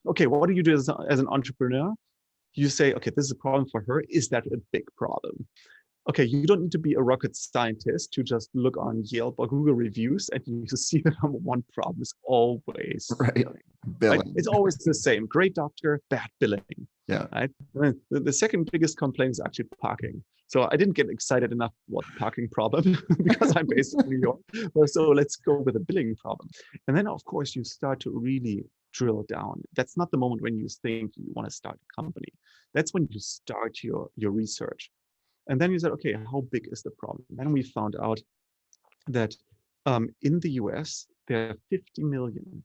okay, what do you do as an entrepreneur? You say, okay, this is a problem for her. Is that a big problem? Okay, you don't need to be a rocket scientist to just look on Yelp or Google reviews and you see the number one problem is always billing. Billing. Right? It's always the same. Great doctor, bad billing. Yeah. Right? The second biggest complaint is actually parking. So I didn't get excited enough about the parking problem because I'm based in New York. So let's go with a billing problem. And then, of course, you start to really drill down. That's not the moment when you think you want to start a company. That's when you start your research. And then you said, okay, how big is the problem? Then we found out that in the US, there are 50 million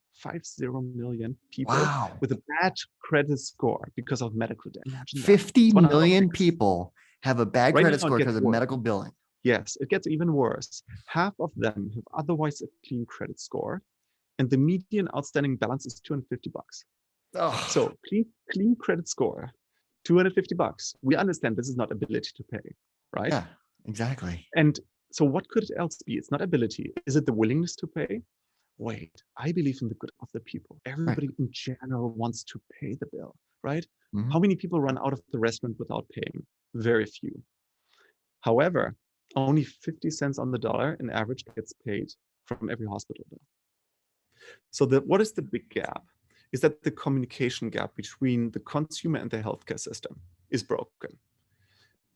people with a bad credit score because of medical debt. Imagine 50 million people have a bad credit score because of medical billing. Yes, it gets even worse. Half of them have otherwise a clean credit score, and the median outstanding balance is $250. Oh. So clean credit score, $250. We understand this is not ability to pay, right? Yeah, exactly. And so what could it else be? It's not ability. Is it the willingness to pay? Wait, I believe in the good of the people. Everybody in general wants to pay the bill, right? Mm-hmm. How many people run out of the restaurant without paying? Very few. However, only 50 cents on the dollar in average gets paid from every hospital bill. So what is the big gap? Is that the communication gap between the consumer and the healthcare system is broken.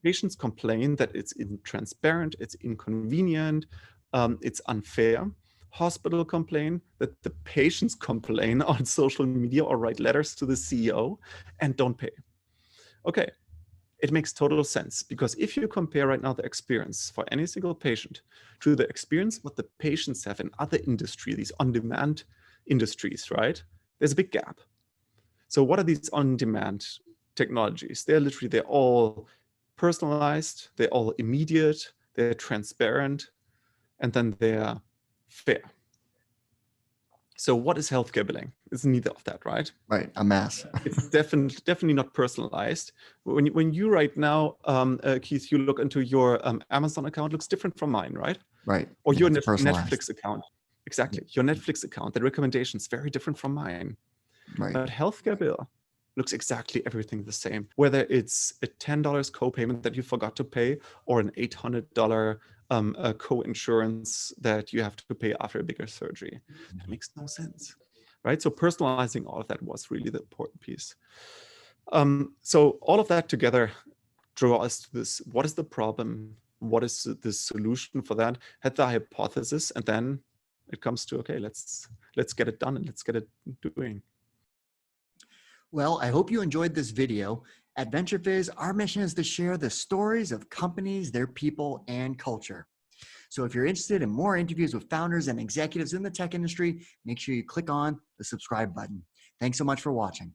Patients complain that it's intransparent, it's inconvenient, it's unfair. Hospital complain that the patients complain on social media or write letters to the CEO and don't pay. Okay, it makes total sense because if you compare right now the experience for any single patient to the experience what the patients have in other industries, these on-demand industries, right? There's a big gap. So what are these on-demand technologies? They're all personalized, they're all immediate, they're transparent, and then they're fair. So what is healthcare billing? It's neither of that, right? Right, a mess. It's definitely not personalized. When you right now, Keith, you look into your Amazon account, looks different from mine, right? Right. Or your Netflix account. Exactly. Your Netflix account, the recommendations, very different from mine. Right. But healthcare bill looks exactly everything the same. Whether it's a $10 co-payment that you forgot to pay or an $800 co-insurance that you have to pay after a bigger surgery. That makes no sense, right? So personalizing all of that was really the important piece. So all of that together draw us to this. What is the problem? What is the solution for that? Had the hypothesis, and then it comes to, okay, let's get it done and let's get it doing. Well, I hope you enjoyed this video. At VentureFizz, our mission is to share the stories of companies, their people, and culture. So if you're interested in more interviews with founders and executives in the tech industry, make sure you click on the subscribe button. Thanks so much for watching.